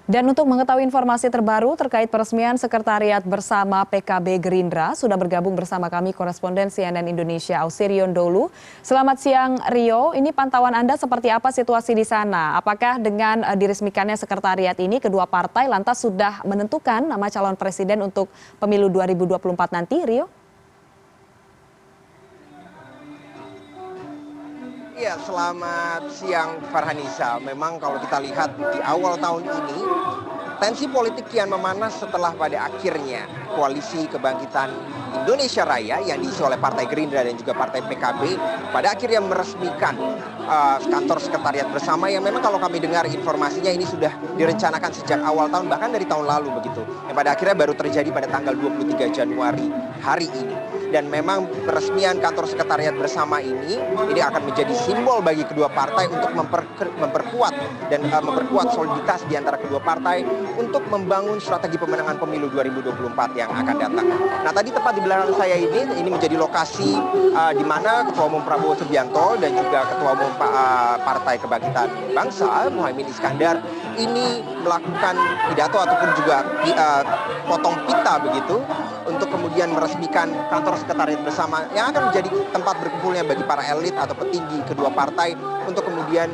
Dan untuk mengetahui informasi terbaru terkait peresmian Sekretariat Bersama PKB Gerindra, sudah bergabung bersama kami koresponden CNN Indonesia Ausirion Dholu. Selamat siang Rio, ini pantauan Anda seperti apa situasi di sana? Apakah dengan diresmikannya sekretariat ini kedua partai lantas sudah menentukan nama calon presiden untuk pemilu 2024 nanti, Rio? Ya, selamat siang Farhanisa. Memang kalau kita lihat di awal tahun ini, tensi politik kian memanas setelah pada akhirnya Koalisi Kebangkitan Indonesia Raya yang diisi oleh Partai Gerindra dan juga Partai PKB pada akhirnya meresmikan kantor sekretariat bersama yang memang kalau kami dengar informasinya ini sudah direncanakan sejak awal tahun, bahkan dari tahun lalu begitu. Yang pada akhirnya baru terjadi pada tanggal 23 Januari hari ini. Dan memang peresmian kantor sekretariat bersama ini akan menjadi simbol bagi kedua partai untuk memperkuat soliditas di antara kedua partai untuk membangun strategi pemenangan pemilu 2024 yang akan datang. Nah, tadi tepat di belakang saya ini menjadi lokasi di mana Ketua Umum Prabowo Subianto dan juga Ketua Umum Partai Kebangkitan Bangsa Muhaimin Iskandar ini melakukan pidato ataupun juga potong pita begitu untuk kemudian meresmikan kantor sekretariat bersama yang akan menjadi tempat berkumpulnya bagi para elit atau petinggi kedua partai untuk kemudian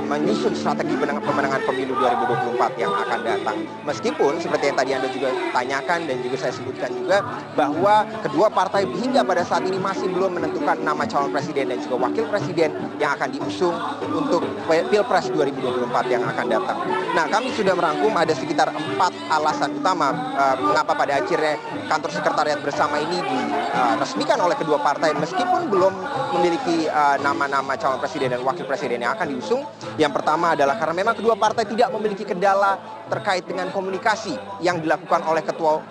menyusun strategi pemenangan pemilu 2024 yang akan datang. Meskipun seperti yang tadi Anda juga tanyakan dan juga saya sebutkan juga bahwa kedua partai hingga pada saat ini masih belum menentukan nama calon presiden dan juga wakil presiden yang akan diusung untuk Pilpres 2024 yang akan datang. Nah, kami sudah merangkum ada sekitar 4 alasan utama mengapa pada akhirnya kantor sekretariat bersama ini diresmikan oleh kedua partai meskipun belum memiliki nama-nama calon presiden dan wakil presiden yang akan diusung. Yang pertama adalah karena memang kedua partai tidak memiliki kendala terkait dengan komunikasi yang dilakukan oleh kedua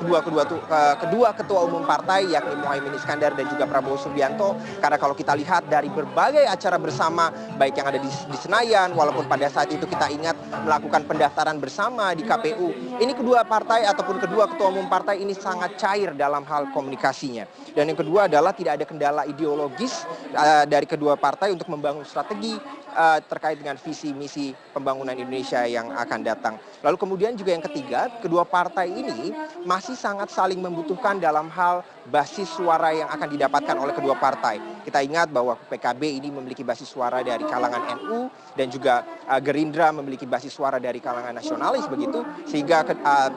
ketua umum partai yakni Muhaimin Iskandar dan juga Prabowo Subianto. Karena kalau kita lihat dari berbagai acara bersama baik yang ada di Senayan, walaupun pada saat itu kita ingat melakukan pendaftaran bersama di KPU, ini kedua partai ataupun kedua ketua umum partai ini sangat cair dalam hal komunikasinya. Dan yang kedua adalah tidak ada kendala ideologis dari kedua partai untuk membangun strategi terkait dengan visi misi pembangunan Indonesia yang akan datang. Lalu kemudian juga yang ketiga, kedua partai ini masih sangat saling membutuhkan dalam hal basis suara yang akan didapatkan oleh kedua partai. Kita ingat bahwa PKB ini memiliki basis suara dari kalangan NU dan juga Gerindra memiliki basis suara dari kalangan nasionalis begitu, sehingga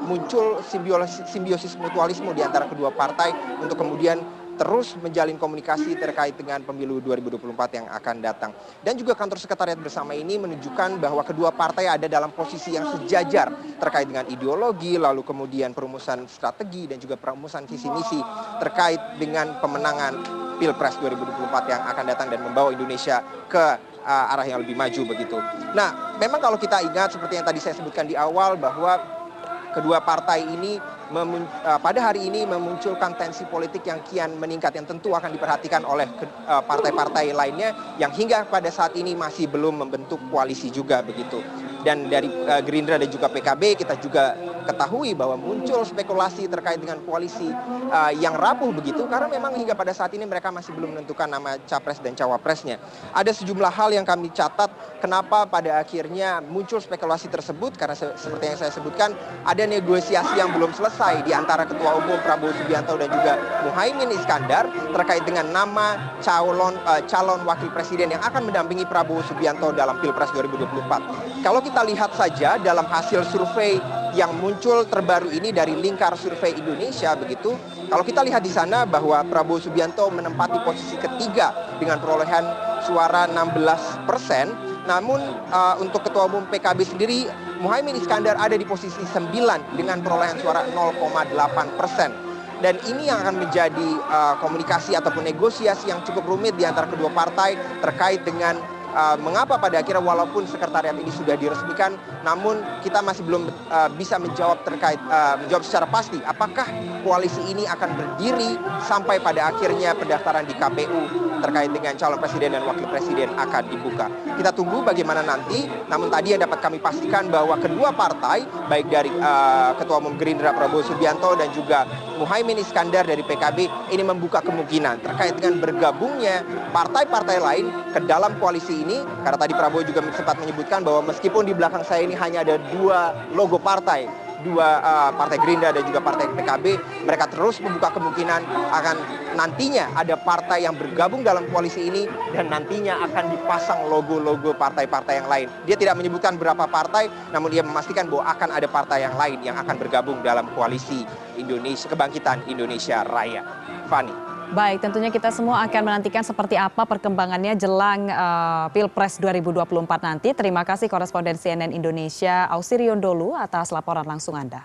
muncul simbiosis mutualisme di antara kedua partai untuk kemudian terus menjalin komunikasi terkait dengan pemilu 2024 yang akan datang. Dan juga kantor sekretariat bersama ini menunjukkan bahwa kedua partai ada dalam posisi yang sejajar terkait dengan ideologi, lalu kemudian perumusan strategi dan juga perumusan visi misi terkait dengan pemenangan Pilpres 2024 yang akan datang dan membawa Indonesia ke arah yang lebih maju begitu. Nah, memang kalau kita ingat seperti yang tadi saya sebutkan di awal bahwa kedua partai ini pada hari ini memunculkan tensi politik yang kian meningkat yang tentu akan diperhatikan oleh partai-partai lainnya yang hingga pada saat ini masih belum membentuk koalisi juga begitu. Dan dari Gerindra dan juga PKB kita juga ketahui bahwa muncul spekulasi terkait dengan koalisi yang rapuh begitu karena memang hingga pada saat ini mereka masih belum menentukan nama capres dan cawapresnya. Ada sejumlah hal yang kami catat kenapa pada akhirnya muncul spekulasi tersebut karena seperti yang saya sebutkan ada negosiasi yang belum selesai di antara Ketua Umum Prabowo Subianto dan juga Muhaimin Iskandar terkait dengan nama calon wakil presiden yang akan mendampingi Prabowo Subianto dalam Pilpres 2024. Kalau kita lihat saja dalam hasil survei yang muncul terbaru ini dari Lingkar Survei Indonesia begitu, kalau kita lihat di sana bahwa Prabowo Subianto menempati posisi ketiga dengan perolehan suara 16%, namun untuk Ketua Umum PKB sendiri Muhaimin Iskandar ada di posisi 9 dengan perolehan suara 0,8%. Dan ini yang akan menjadi komunikasi ataupun negosiasi yang cukup rumit di antara kedua partai terkait dengan mengapa pada akhirnya walaupun sekretariat ini sudah diresmikan, namun kita masih belum bisa menjawab secara pasti apakah koalisi ini akan berdiri sampai pada akhirnya pendaftaran di KPU terkait dengan calon presiden dan wakil presiden akan dibuka. Kita tunggu bagaimana nanti, namun tadi yang dapat kami pastikan bahwa kedua partai, baik dari Ketua Umum Gerindra Prabowo Subianto dan juga Muhaimin Iskandar dari PKB, ini membuka kemungkinan terkait dengan bergabungnya partai-partai lain ke dalam koalisi ini, karena tadi Prabowo juga sempat menyebutkan bahwa meskipun di belakang saya ini hanya ada 2 logo partai, Partai Gerindra dan juga Partai PKB, mereka terus membuka kemungkinan akan nantinya ada partai yang bergabung dalam koalisi ini dan nantinya akan dipasang logo-logo partai-partai yang lain. Dia tidak menyebutkan berapa partai, namun dia memastikan bahwa akan ada partai yang lain yang akan bergabung dalam koalisi Kebangkitan Indonesia Raya. Fani. Baik, tentunya kita semua akan menantikan seperti apa perkembangannya jelang Pilpres 2024 nanti. Terima kasih koresponden CNN Indonesia Ausirion Dholu atas laporan langsung Anda.